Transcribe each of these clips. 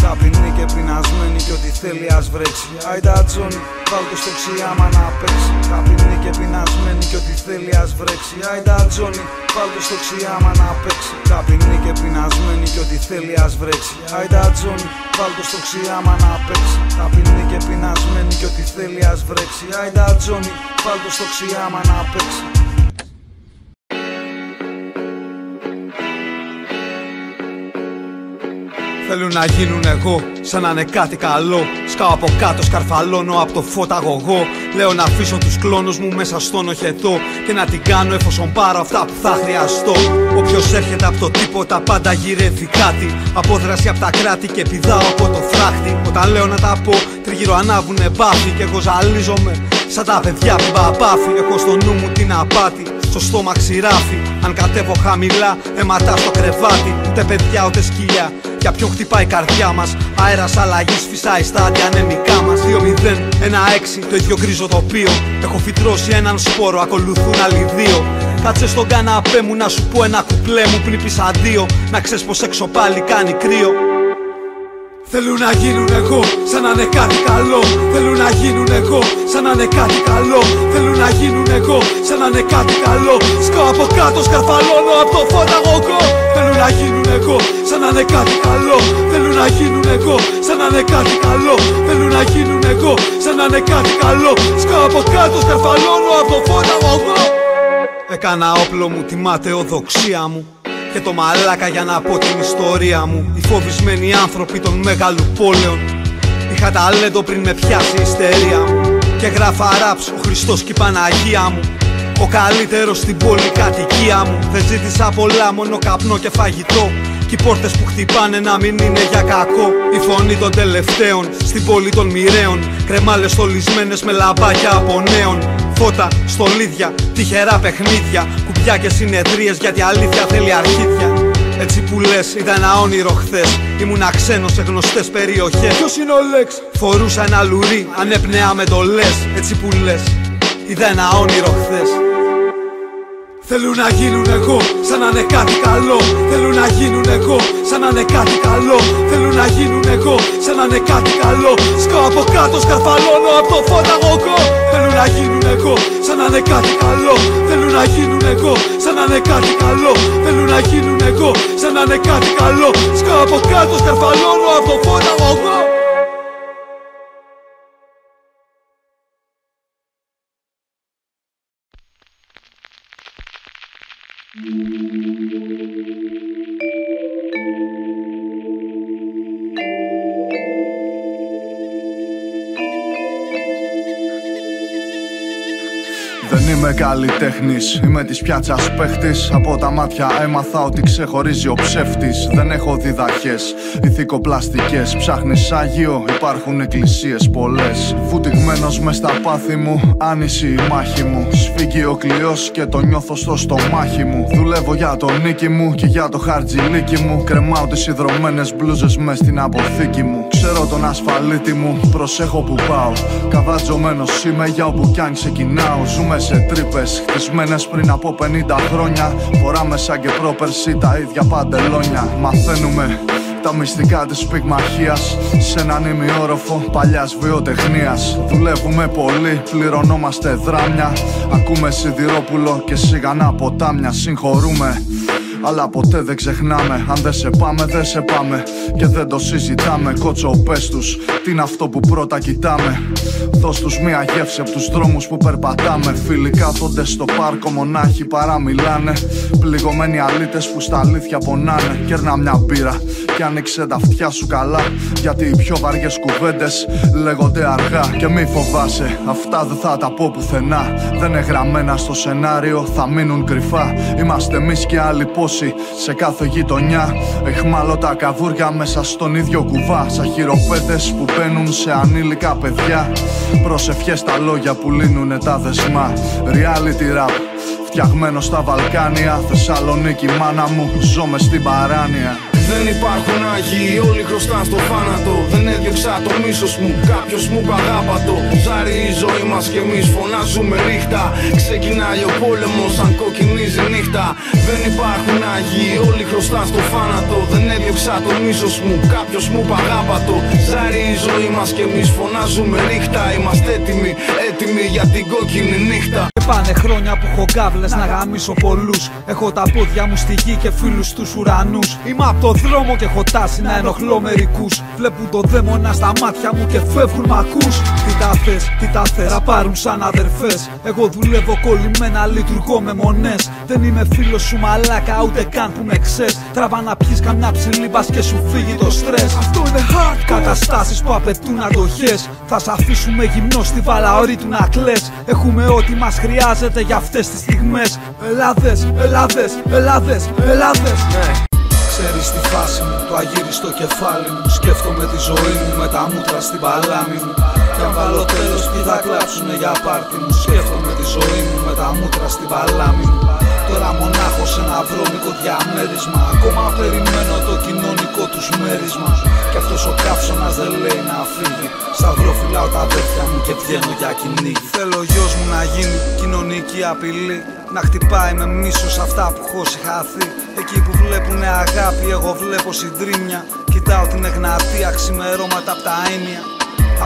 Ταπεινή και πεινασμένη κι ό,τι θέλει ας βρέξει. Άιντα Τζόνι, βάλ' το στο ξιάμα να παίξει. Ταπεινή και πεινασμένη κι ό,τι θέλει ας βρέξει. Άιντα Τζόνι, βάλ' το στο ξιάμα να παίξει. Ταπεινή και πεινασμένη κι ό,τι θέλει ας βρέξει. Άιντα Τζόνι, βάλ' το στο ξιάμα να παίξει. Ταπεινή και πεινασμένη κι ό,τι θέλει ας βρέξει. Άιντα Τζόνι, βάλ' το στο ξιάμα να παίξει. Θέλουν να γίνουν εγώ, σαν να είναι κάτι καλό. Σκάω από κάτω, σκαρφαλώνω από το φωταγωγό. Λέω να αφήσω τους κλόνους μου μέσα στον οχετό και να την κάνω εφόσον πάρω αυτά που θα χρειαστώ. Όποιος έρχεται από το τίποτα πάντα γυρεύει κάτι. Απόδραση από τα κράτη και πηδάω από το φράχτη. Όταν λέω να τα πω, τριγύρω ανάβουνε μπάφοι και εγώ ζαλίζομαι σαν τα παιδιά που μπαμπάφι. Έχω στο νου μου την απάτη, στο στόμα ξηράφι. Αν κατέβω χαμηλά, αιματά στο κρεβάτι. Ούτε παιδιά ούτε σκυλιά, για ποιον χτυπάει η καρδιά μας. Αέρας αλλαγής φυσάει στα αντιανεμικά μας. 2-0-1-6, το ίδιο γκρίζο τοπίο. Έχω φυτρώσει έναν σπόρο, ακολουθούν άλλοι δύο. Κάτσε στον καναπέ μου να σου πω ένα κουπλέ μου πριν πεις αντίο. Να ξέρεις πως έξω πάλι κάνει κρύο. Θέλουν να γίνουν εγώ, σαν να είναι κάτι καλό. Θέλουν να γίνουν εγώ, σαν να είναι κάτι καλό. Θέλουν να γίνουν εγώ, σαν να είναι κάτι καλό. Σκάω από κάτω, σκαρφαλώνω από το φωταγωγό. Θέλουν να γίνουν εγώ, σαν να είναι κάτι καλό. Θέλουν να γίνουν εγώ, σαν να είναι κάτι καλό. Θέλουν να γίνουν εγώ, σαν να είναι κάτι καλό. Σκάω από κάτω, σκαρφαλώνω από το φωταγωγό. Έκανα όπλο μου τη ματαιοδοξία μου και το μαλάκα για να πω την ιστορία μου. Οι φοβισμένοι άνθρωποι των μεγάλου πόλεων. Είχα ταλέντο πριν με πιάσει η ιστερία μου. Και γράφα ράψ, ο Χριστός και η Παναγία μου. Ο καλύτερος στην πολυκατοικία μου. Δεν ζήτησα πολλά, μόνο καπνό και φαγητό. Κι οι πόρτες που χτυπάνε να μην είναι για κακό. Η φωνή των τελευταίων στην πόλη των μοιραίων. Κρεμάλες στολισμένες με λαμπάκια από νέων. Φώτα, στολίδια, τυχερά παιχνίδια. Κουμπιά και συνεδρίες γιατί αλήθεια θέλει αρχίδια. Έτσι που λες, είδα ένα όνειρο χθες. Ήμουνα ξένος σε γνωστές περιοχές. Ποιος είναι ο Λέξ? Φορούσα ένα λουρί, ανέπνεα με το λες. Έτσι που λες, είδα ένα όνειρο χθες. Θέλουν να γίνουν εγώ, σαν να είναι κάτι καλό. Θέλουν να γίνουν εγώ, σαν να είναι κάτι καλό. Θέλουν να γίνουν εγώ, σαν να είναι κάτι καλό. Σκάω από κάτω, σκαρφαλώνω από το φωταγωγό. Θέλουν να γίνουν εγώ, σαν να είναι κάτι καλό. Θέλουν να γίνουν εγώ, σαν να είναι κάτι καλό. Θέλουν να γίνουν εγώ, σαν να είναι κάτι καλό. Σκάω από κάτω, σκαρφαλώνω από το φωταγωγό. Δεν είμαι καλλιτέχνης, είμαι της πιάτσας παίχτης. Από τα μάτια έμαθα ότι ξεχωρίζει ο ψεύτης. Δεν έχω διδαχές, ηθικοπλαστικές. Ψάχνεις Άγιο, υπάρχουν εκκλησίες πολλές. Βουτυγμένος μες στα πάθη μου, άνηση η μάχη μου. Σφίγγει ο κλειός και το νιώθω στο στομάχι μου. Δουλεύω για το νίκη μου και για το χαρτζιλίκι μου. Κρεμάω τις ιδρωμένες μπλούζες μες στην αποθήκη μου. Ξέρω τον ασφαλίτη μου, προσέχω που πάω. Καβατζωμένος είμαι για όπου κι αν ξεκινάω. Ζούμε σε τρύπες χτισμένες πριν από 50 χρόνια. Φοράμε σαν και πρόπερση τα ίδια παντελόνια. Μαθαίνουμε τα μυστικά της πυγμαχίας σε έναν ημιόροφο παλιάς βιοτεχνίας. Δουλεύουμε πολύ, πληρωνόμαστε δράμια. Ακούμε σιδηρόπουλο και σιγανά ποτάμια. Συγχωρούμε, αλλά ποτέ δεν ξεχνάμε. Αν δεν σε πάμε, δεν σε πάμε και δεν το συζητάμε. Κότσο πες τους, τι είναι αυτό που πρώτα κοιτάμε. Δώσ' τους μια γεύση από τους δρόμους που περπατάμε. Φίλοι κάθονται στο πάρκο μονάχοι παραμιλάνε. Πληγωμένοι αλήτες που στα αλήθεια πονάνε. Κέρνα μια μπύρα και άνοιξε τα αυτιά σου καλά. Γιατί οι πιο βαριές κουβέντες λέγονται αργά. Και μη φοβάσαι, αυτά δεν θα τα πω πουθενά. Δεν είναι γραμμένα στο σενάριο, θα μείνουν κρυφά. Είμαστε εμείς και άλλοι πόσοι σε κάθε γειτονιά. Εχμάλωτα καβούρια μέσα στον ίδιο κουβά. Σαν χειροπέδες που μπαίνουν σε ανήλικα παιδιά. Προσευχές στα λόγια που λύνουνε τα δεσμά. Reality rap, φτιαγμένο στα Βαλκάνια. Θεσσαλονίκη μάνα μου, ζω μες στην παράνοια. Δεν υπάρχουν άγιοι, όλοι χρωστάν στο θάνατο. Δεν έδιωξα το μίσος μου, κάποιος μου παγάπατο. Ζάρι η ζωή μας κι εμείς φωνάζουμε ρίχτα. Ξεκινάει ο πόλεμος σαν κοκκινίζει νύχτα. Δεν υπάρχουν άγιοι, όλοι χρωστάν στο θάνατο. Δεν έδιωξα το μίσος μου, κάποιος μου παγάπατο. Ζάρι η ζωή μας κι εμείς φωνάζουμε ρίχτα. Είμαστε έτοιμοι, έτοιμοι για την κόκκινη νύχτα. Και πάνε χρόνια που έχω κάβλες να γαμίσω πολλούς. Έχω τα πόδια μου στη γη και φίλους στους ουρανούς. Είμαι απ' το δρόμο και έχω τάση να ενοχλώ μερικούς. Βλέπουν το δαίμονα στα μάτια μου και φεύγουν μ' ακούς. Τι τα θες, τι τα θέρα πάρουν σαν αδερφές. Εγώ δουλεύω κολλημένα, λειτουργώ με μονές. Δεν είμαι φίλος σου μαλάκα, ούτε καν που με ξέρεις. Τραβά να πιεις καμιά ψηλή μπας και σου φύγει το στρες. Αυτό είναι hard. Καταστάσεις που απαιτούν αντοχές. Θα σ' αφήσουμε γυμνό στη βαλαωρή του να κλαις. Έχουμε ό,τι μας χρειάζεται για αυτές τις στιγμές. Ελλάδες, Ελλάδες, Ελλάδες, Ελλάδες. Ξέρεις τη φάση μου, το αγύρι στο κεφάλι μου. Σκέφτομαι τη ζωή μου με τα μούτρα στην παλάμη μου. Κι αν βάλω τέλος ποιοι θα κλάψουνε για πάρτι μου. Σκέφτομαι τη ζωή μου με τα μούτρα στην παλάμη μου. Τώρα μονάχος σε ένα βρώμικο διαμέρισμα. Ακόμα περιμένω το κοινωνικό τους μέρισμα. Κι αυτός ο καύσωνας δεν λέει να φύγει. Σταυρό φυλάω τα αδέρφια μου και βγαίνω για κυνήγι. Θέλω ο γιος μου να γίνει κοινωνική απειλή. Να χτυπάει με μίσος αυτά που έχω συγχαθεί. Εκεί που βλέπουνε αγάπη εγώ βλέπω συντρίμμια. Κοιτάω την Εγνατία ξημερώματα απ' τα έννοια.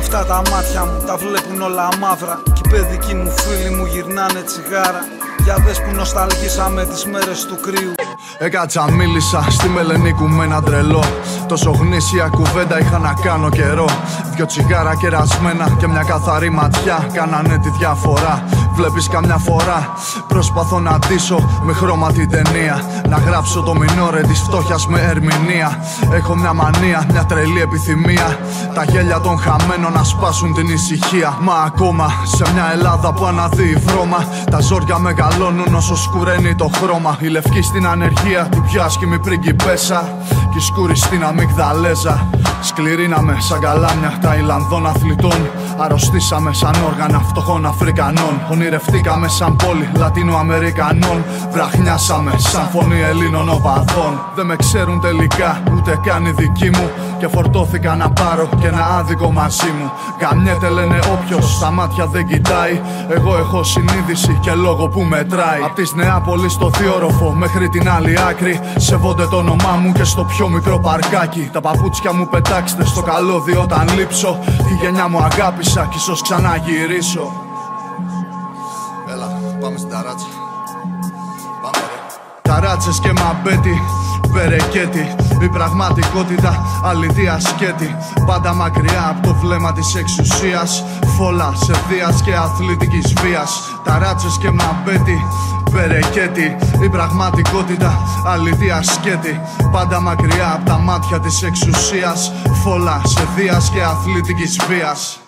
Αυτά τα μάτια μου τα βλέπουν όλα μαύρα. Κι οι παιδικοί μου φίλοι μου γυρνάνε τσιγάρα. Για δες που νοσταλγήσαμε τις μέρες του κρύου. Έκατσα μίλησα στη Μελενίκου με ένα τρελό. Τόσο γνήσια κουβέντα είχα να κάνω καιρό. Δυο τσιγάρα κερασμένα και μια καθαρή ματιά κάνανε τη διαφορά. Βλέπεις καμιά φορά προσπαθώ να ντύσω με χρώμα την ταινία. Να γράψω το μινόρε της φτώχειας με ερμηνεία. Έχω μια μανία, μια τρελή επιθυμία. Τα γέλια των χαμένων να σπάσουν την ησυχία. Μα ακόμα σε μια Ελλάδα που αναδύει βρώμα. Τα ζόρια μεγαλώνουν όσο σκουραίνει το χρώμα. Η λευκή στην ανεργία, την πιο άσχημη πριγκιπέσα. Κι η σκούρη στην αμυγδαλέζα. Σκληρίναμε σαν καλάμια Ταϊλανδών αθλητών. Αρρωστήσαμε σαν όργανα φτωχών Αφρικανών. Ονειρευτήκαμε σαν πόλη Λατινοαμερικανών. Βραχνιάσαμε σαν φωνή Ελλήνων οπαδών. Δεν με ξέρουν τελικά ούτε καν οι δικοί μου. Και φορτώθηκα να πάρω και ένα άδικο μαζί μου. Καμιέται λένε όποιος στα μάτια δεν κοιτάει. Εγώ έχω συνείδηση και λόγο που μετράει. Απ' της Νεάπολης στο διόροφο μέχρι την άλλη άκρη. Σεβόνται το όνομά μου και στο πιο μικρό παρκάκι. Τα παπούτσια μου πετάξτε στο καλώδιο όταν λείψω. Τη γενιά μου αγάπησα κι ίσως ξαναγυρίσω. Έλα, πάμε στην ταράτσα. Πάμε ρε. Ταράτσες και μαμπέτι, μπερεκέτι. Η πραγματικότητα αλήθεια σκέτη. Πάντα μακριά από το βλέμμα της εξουσίας. Φόλα σε δίας και αθλητικής βίας. Ταράτσες και μαμπέτι, μπερεκέτι. Η πραγματικότητα αλήθεια σκέτη. Πάντα μακριά από τα μάτια της εξουσίας. Φόλα σε δίας και αθλητικής βίας.